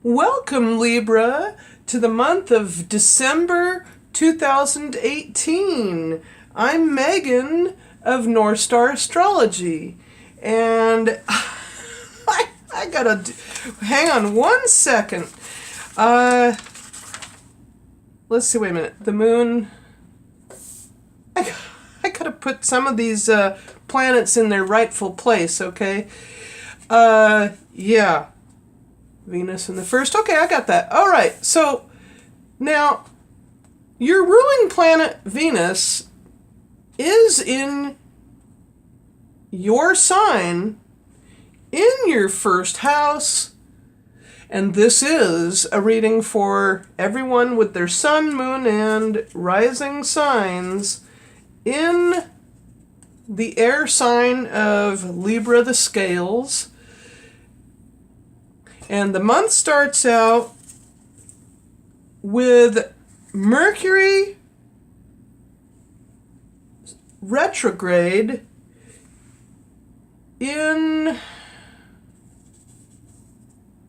Welcome, Libra, to the month of December 2018. I'm Megan of North Star Astrology, and I gotta hang on one second. Let's see. Wait a minute. The moon. I gotta put some of these planets in their rightful place. Okay. Yeah. Venus in the first. Okay, I got that. All right. So now your ruling planet Venus is in your sign in your first house. And this is a reading for everyone with their sun, moon, and rising signs in the air sign of Libra the scales. And the month starts out with Mercury retrograde in,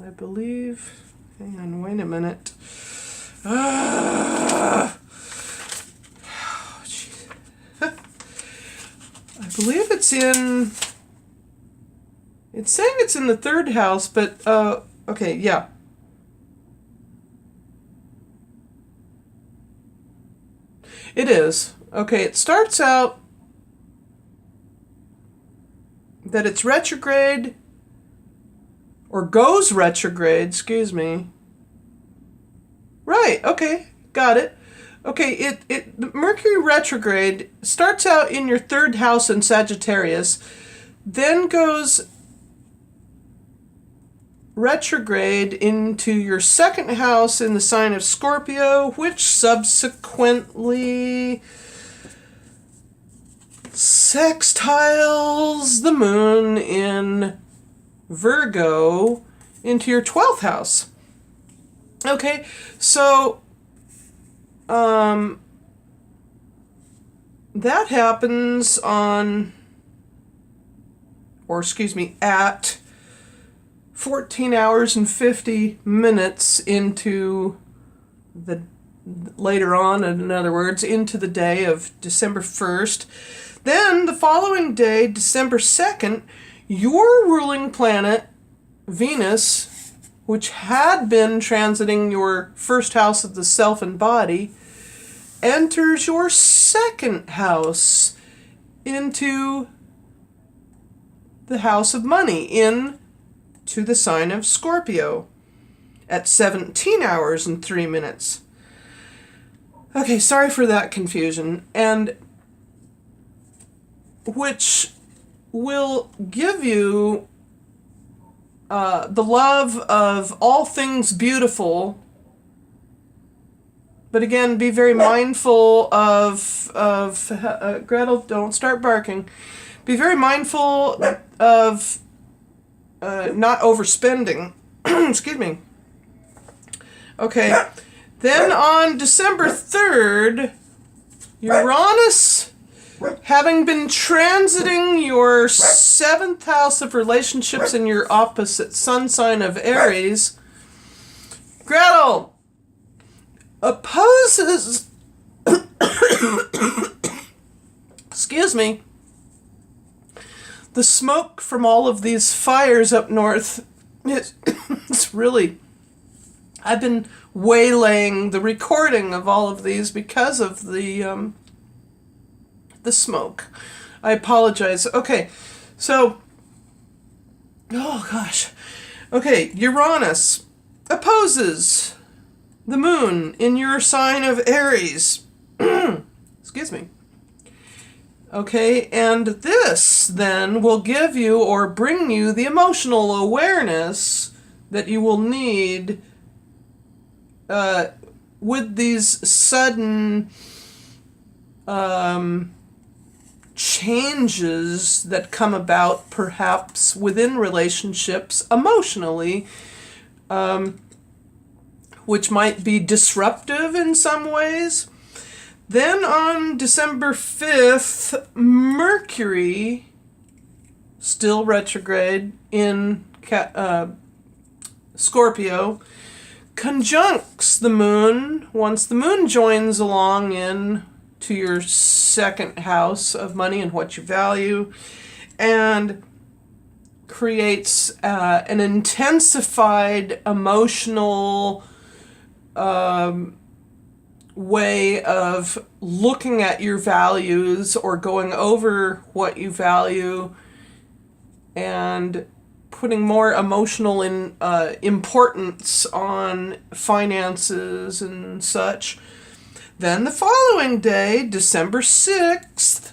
I believe, hang on, wait a minute. I believe it's saying it's in the third house, but, okay, yeah. It is. Okay, it starts out that it's retrograde, or goes retrograde, excuse me. Right, okay, got it. Okay, the Mercury retrograde starts out in your third house in Sagittarius, then goes retrograde into your second house in the sign of Scorpio, which subsequently sextiles the moon in Virgo into your 12th house. Okay, so that happens at 14 hours and 50 minutes into the, later on, in other words, into the day of December 1st. Then the following day, December 2nd, your ruling planet, Venus, which had been transiting your first house of the self and body, enters your second house into the house of money, to the sign of Scorpio at 17 hours and 3 minutes. Okay, sorry for that confusion. And which will give you the love of all things beautiful. But again, be very mindful of Gretel, don't start barking. Be very mindful of not overspending. Excuse me. Okay. Then on December 3rd, Uranus, having been transiting your 7th house of relationships in your opposite sun sign of Aries, Gretel opposes excuse me, the smoke from all of these fires up north. It's really, I've been waylaying the recording of all of these because of the smoke. I apologize. Okay, so, oh gosh. Okay, Uranus opposes the moon in your sign of Aries. Excuse me. Okay, and this then will give you or bring you the emotional awareness that you will need with these sudden changes that come about perhaps within relationships emotionally, which might be disruptive in some ways. Then on December 5th, Mercury, still retrograde in Scorpio, conjuncts the moon. Once the moon joins along in to your second house of money and what you value, and creates an intensified emotional way of looking at your values or going over what you value and putting more emotional importance on finances and such. Then the following day, December 6th,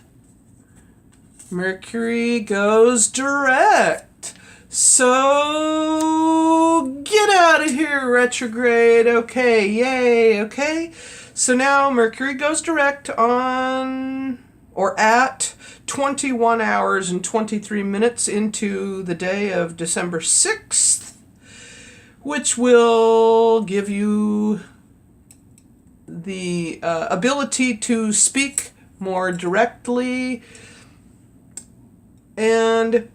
Mercury goes direct. So get out of here, retrograde. Okay, yay, okay. So now Mercury goes direct on or at 21 hours and 23 minutes into the day of December 6th, which will give you the ability to speak more directly. And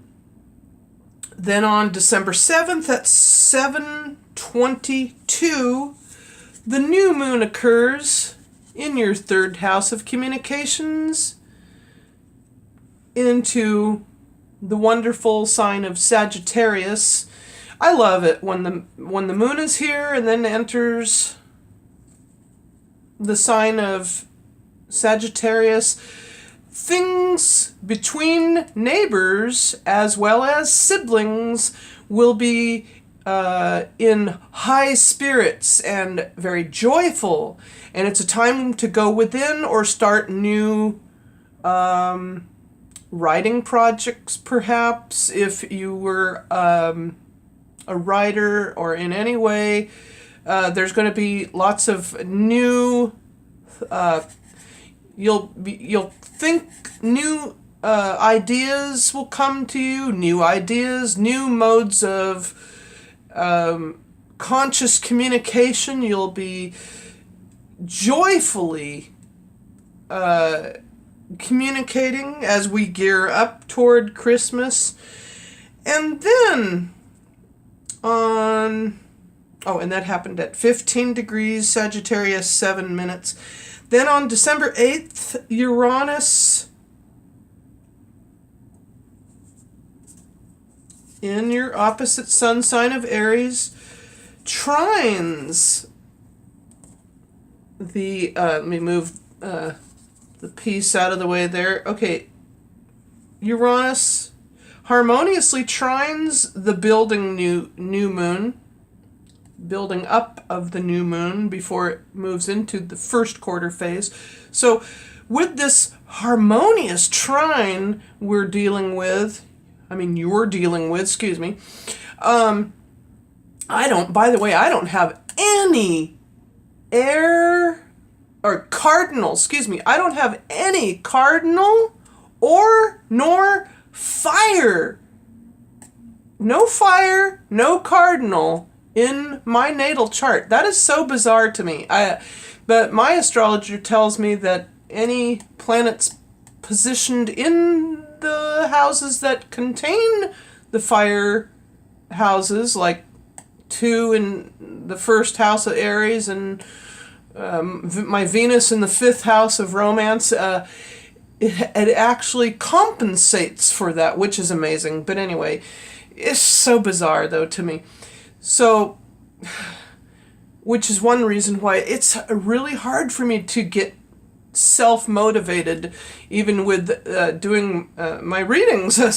then on December 7th at 7:22, the new moon occurs in your third house of communications into the wonderful sign of Sagittarius. I love it when the moon is here and then enters the sign of Sagittarius. Things between neighbors as well as siblings will be in high spirits and very joyful. And it's a time to go within or start new writing projects, perhaps, if you were a writer or in any way. There's going to be lots of new you'll think new ideas will come to you, new ideas, new modes of conscious communication. You'll be joyfully communicating as we gear up toward Christmas. And then and that happened at 15 degrees Sagittarius, 7 minutes. Then on December 8th, Uranus in your opposite sun sign of Aries trines the, let me move the piece out of the way there. Okay, Uranus harmoniously trines the building new moon, building up of the new moon before it moves into the first quarter phase. So with this harmonious trine you're dealing with, excuse me, I don't have any air or cardinal, I don't have any cardinal nor fire. No fire, no cardinal in my natal chart. That is so bizarre to me. But my astrologer tells me that any planets positioned in the houses that contain the fire houses, like 2 in the first house of Aries and my Venus in the 5th house of romance, it actually compensates for that, which is amazing. But anyway, it's so bizarre though to me. So, which is one reason why it's really hard for me to get self-motivated, even with doing my readings. But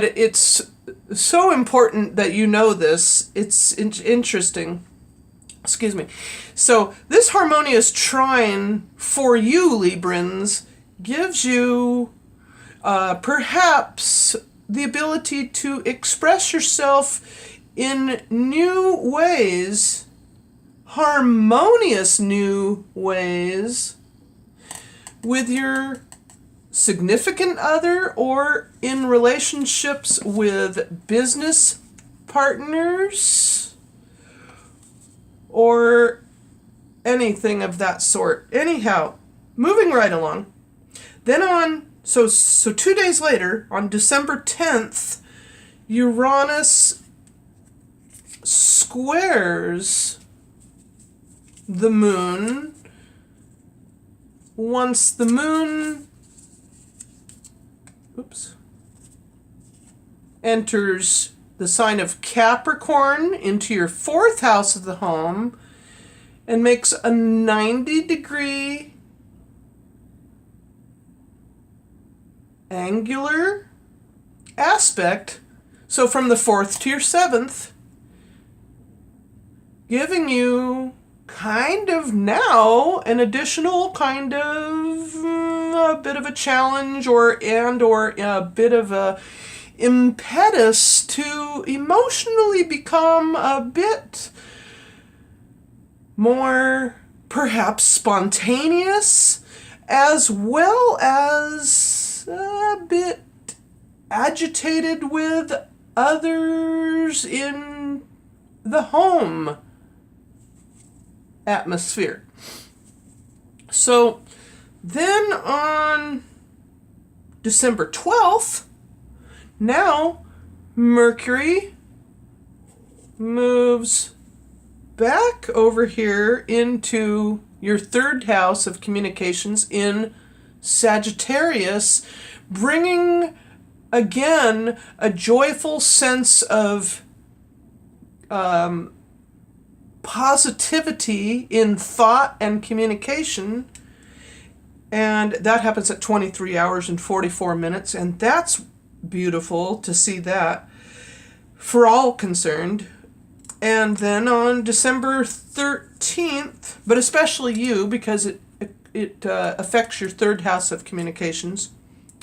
it's so important that you know this. It's interesting. Excuse me. So this harmonious trine for you, Librans, gives you perhaps the ability to express yourself in new ways, harmonious new ways, with your significant other or in relationships with business partners or anything of that sort. Anyhow, moving right along. Then so 2 days later, on December 10th, Uranus squares the moon once the moon enters the sign of Capricorn into your 4th house of the home and makes a 90-degree angular aspect, so from the 4th to your 7th, giving you kind of now an additional kind of a bit of a challenge or a bit of a impetus to emotionally become a bit more perhaps spontaneous, as well as a bit agitated with others in the home atmosphere. So then on December 12th, now Mercury moves back over here into your 3rd house of communications in Sagittarius, bringing again a joyful sense of positivity in thought and communication. And that happens at 23 hours and 44 minutes. And that's beautiful to see that for all concerned. And then on December 13th, but especially you, because it affects your 3rd house of communications,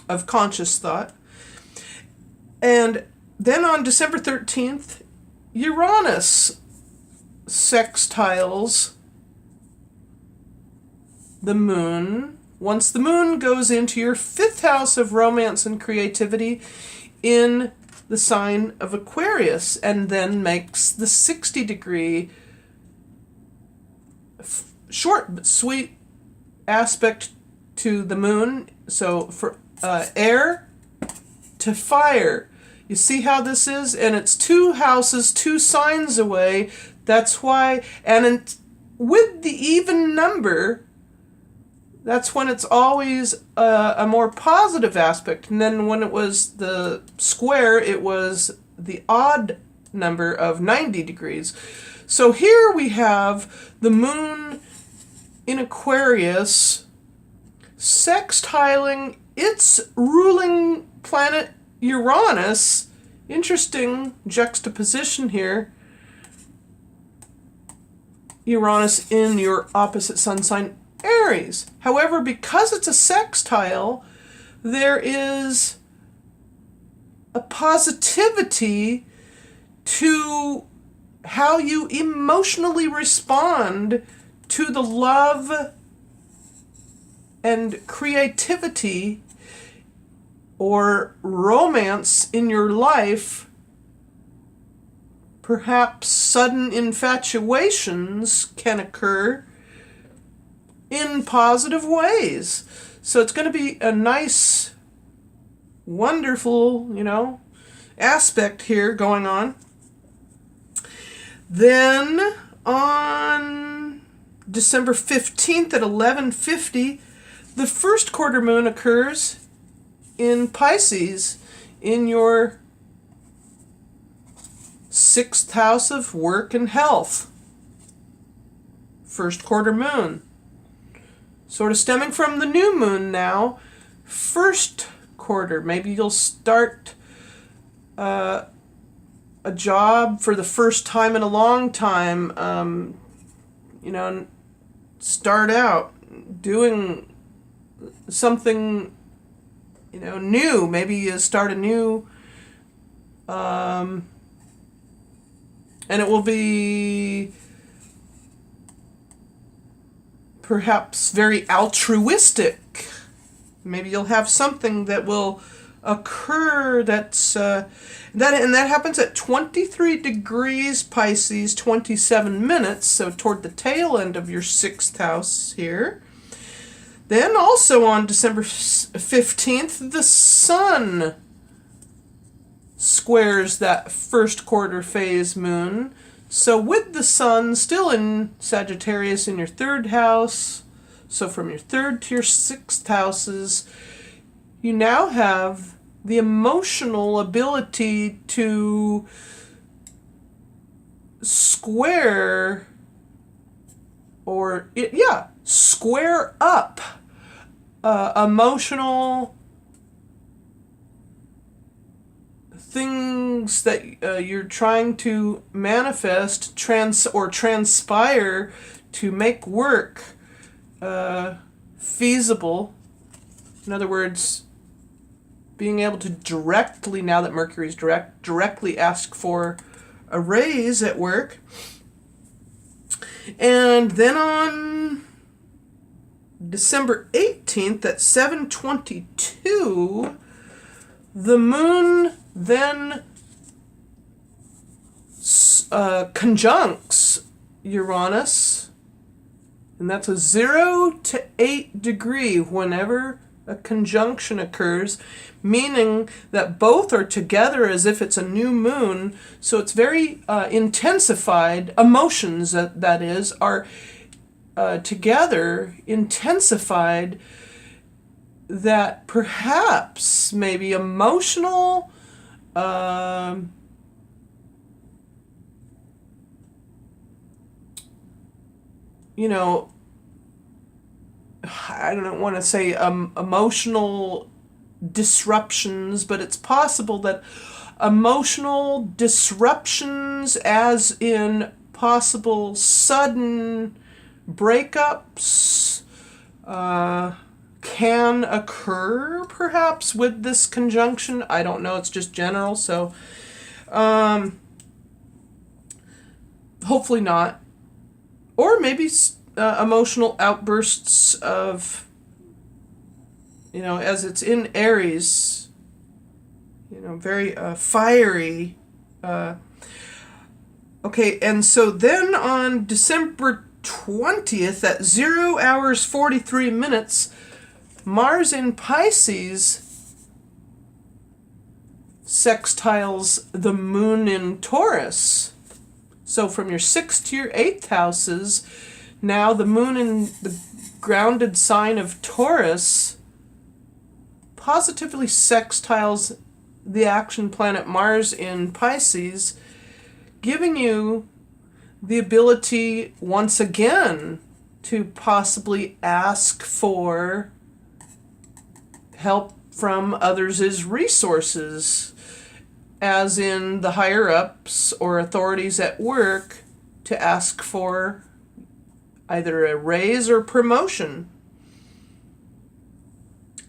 of conscious thought. And then on December 13th, Uranus sextiles the moon. Once the moon goes into your 5th house of romance and creativity in the sign of Aquarius, and then makes the 60-degree short but sweet aspect to the moon. So for air to fire. You see how this is? And it's 2 houses, 2 signs away. That's why, and with the even number, that's when it's always a more positive aspect. And then when it was the square, it was the odd number of 90 degrees. So here we have the moon in Aquarius sextiling its ruling planet Uranus. Interesting juxtaposition here. Uranus in your opposite sun sign, Aries. However, because it's a sextile, there is a positivity to how you emotionally respond to the love and creativity or romance in your life. Perhaps sudden infatuations can occur in positive ways. So it's going to be a nice, wonderful, aspect here going on. Then on December 15th at 11:50, the first quarter moon occurs in Pisces in your 6th house of work and health. First quarter moon. Sort of stemming from the new moon now. First quarter. Maybe you'll start a job for the first time in a long time. Start out doing something, new. Maybe you start a new, and it will be perhaps very altruistic. Maybe you'll have something that will occur that's that happens at 23 degrees Pisces, 27 minutes, so toward the tail end of your 6th house here. Then also on December 15th, the sun squares that first quarter phase moon. So with the sun still in Sagittarius in your third house, so from your third to your sixth houses, you now have the emotional ability to square square up emotional things that you're trying to manifest, transpire to make work feasible. In other words, being able to directly, now that Mercury's directly ask for a raise at work. And then on December 18th at 7:22, the moon then conjuncts Uranus, and that's a 0 to 8 degree whenever a conjunction occurs, meaning that both are together as if it's a new moon. So it's very intensified. Emotions, that is, are together, intensified, that perhaps maybe emotional I don't want to say emotional disruptions, but it's possible that emotional disruptions, as in possible sudden breakups, can occur perhaps with this conjunction. I don't know, it's just general, so hopefully not. Or maybe emotional outbursts of, as it's in Aries, very fiery. Okay, and so then on December 20th at 0 hours 43 minutes, Mars in Pisces sextiles the moon in Taurus. So from your 6th to your 8th houses, now the moon in the grounded sign of Taurus positively sextiles the action planet Mars in Pisces, giving you the ability once again to possibly ask for help from others' resources, as in the higher-ups or authorities at work, to ask for either a raise or promotion.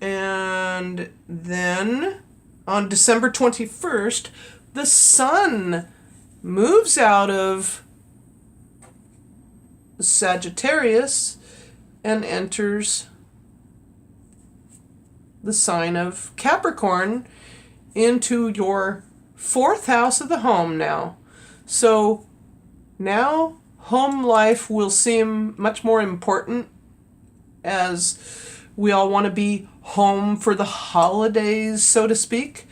And then on December 21st, the sun moves out of Sagittarius and enters the sign of Capricorn into your 4th house of the home now. So now home life will seem much more important, as we all want to be home for the holidays, so to speak,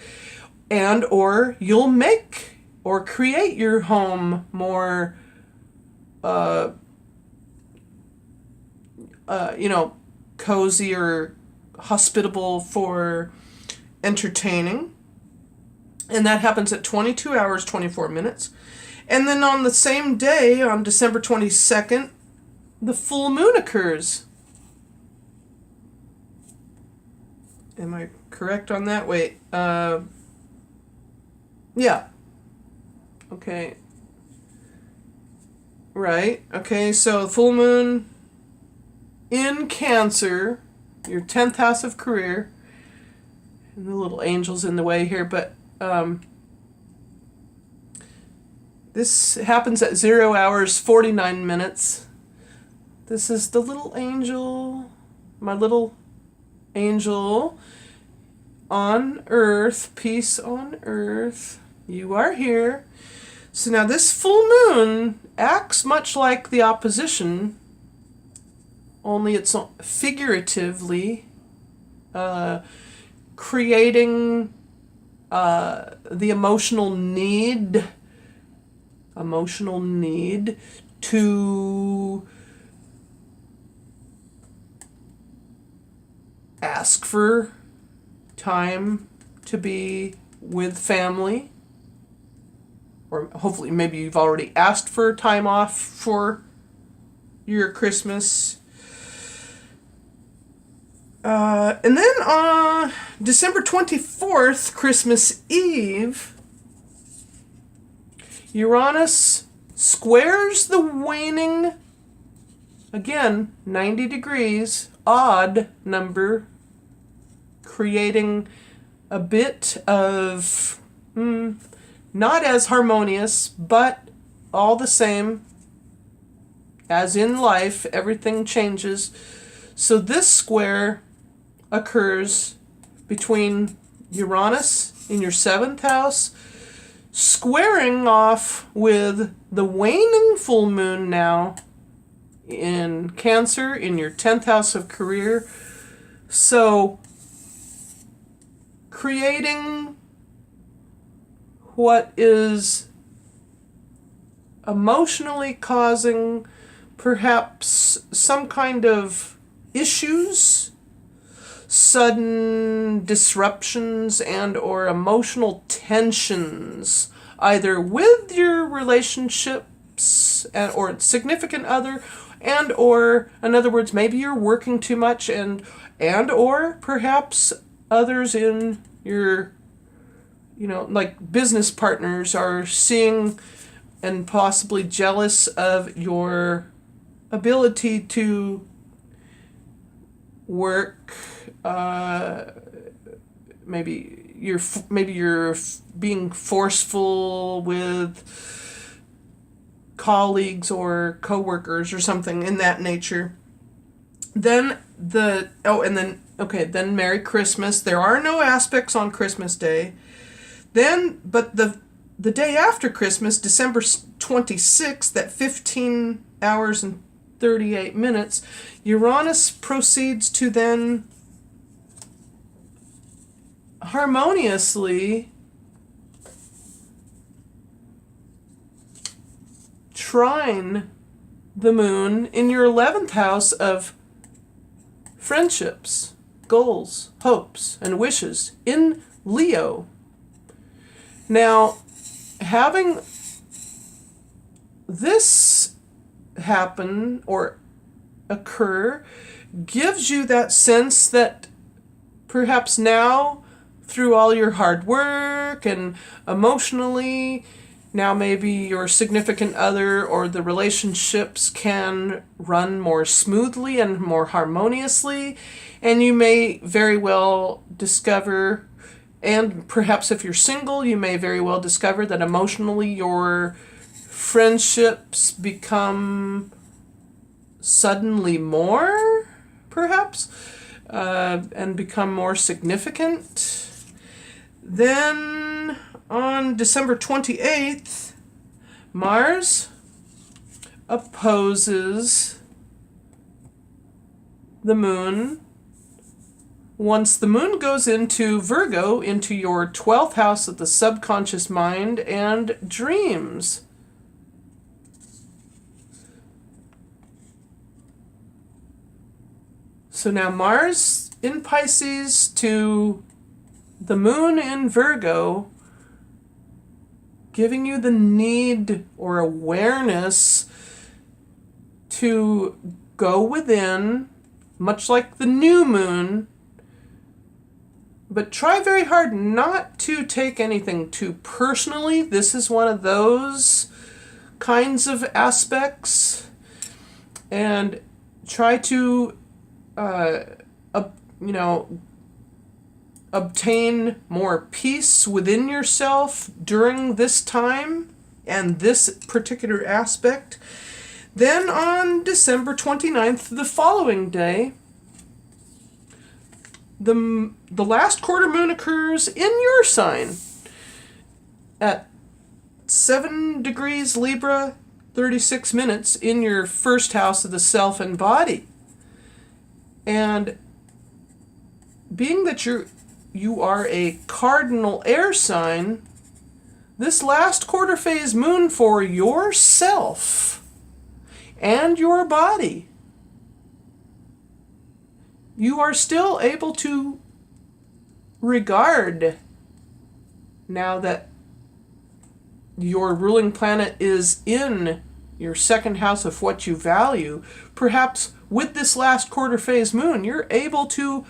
and or you'll make or create your home more cozy or hospitable for entertaining. And that happens at 22 hours 24 minutes. And then on the same day, on December 22nd, the full moon occurs. Am I correct on that? Wait. Yeah. Okay. Right. Okay, so full moon in Cancer, your 10th house of career. And the little angel's in the way here, but this happens at 0 hours 49 minutes. This is the little angel, my little angel on earth, peace on earth. You are here. So now this full moon acts much like the opposition, only it's figuratively creating the emotional need to ask for time to be with family, or hopefully maybe you've already asked for time off for your Christmas. And then on December 24th, Christmas Eve, Uranus squares the waning, again, 90 degrees, odd number, creating a bit of not as harmonious, but all the same, as in life, everything changes. So this square occurs between Uranus in your 7th house, squaring off with the waning full moon now in Cancer in your 10th house of career. So creating what is emotionally causing perhaps some kind of issues, sudden disruptions, and or emotional tensions, either with your relationships or significant other, and or, in other words, maybe you're working too much, and or perhaps others in your, like business partners are seeing and possibly jealous of your ability to work. Maybe you're being forceful with colleagues or coworkers or something in that nature. Then then Merry Christmas. There are no aspects on Christmas Day. Then, but the day after Christmas, December 26th, at 15 hours and 38 minutes, Uranus proceeds to then harmoniously trine the moon in your 11th house of friendships, goals, hopes, and wishes in Leo. Now, having this happen or occur gives you that sense that perhaps now, through all your hard work and emotionally, now maybe your significant other or the relationships can run more smoothly and more harmoniously, and you may very well discover, and perhaps if you're single, you may very well discover that emotionally your friendships become suddenly more, perhaps, and become more significant. Then on December 28th, Mars opposes the moon. Once the moon goes into Virgo, into your 12th house of the subconscious mind and dreams. So now Mars in Pisces to the moon in Virgo, giving you the need or awareness to go within, much like the new moon, but try very hard not to take anything too personally. This is one of those kinds of aspects. And try to, obtain more peace within yourself during this time and this particular aspect. Then on December 29th, the following day, the last quarter moon occurs in your sign at 7 degrees Libra, 36 minutes in your first house of the self and body. And being that you are a cardinal air sign, this last quarter phase moon for yourself and your body, you are still able to regard, now that your ruling planet is in your second house of what you value, perhaps with this last quarter phase moon, you're able to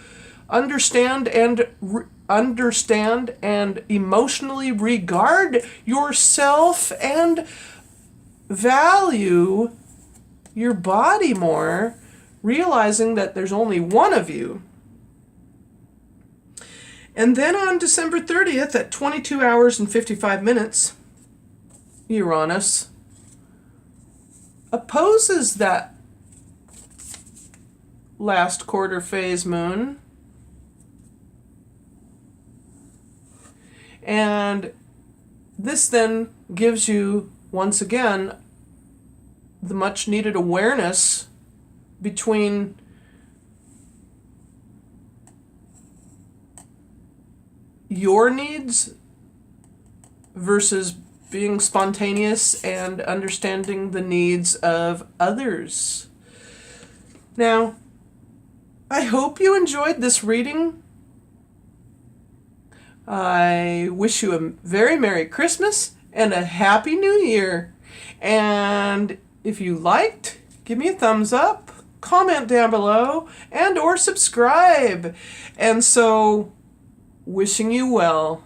understand and emotionally regard yourself and value your body more, realizing that there's only one of you. And then on December 30th at 22 hours and 55 minutes, Uranus opposes that last quarter phase moon. And this then gives you, once again, the much needed awareness between your needs versus being spontaneous and understanding the needs of others. Now, I hope you enjoyed this reading. I wish you a very Merry Christmas and a Happy New Year. And if you liked, give me a thumbs up, comment down below, and or subscribe. And so, wishing you well.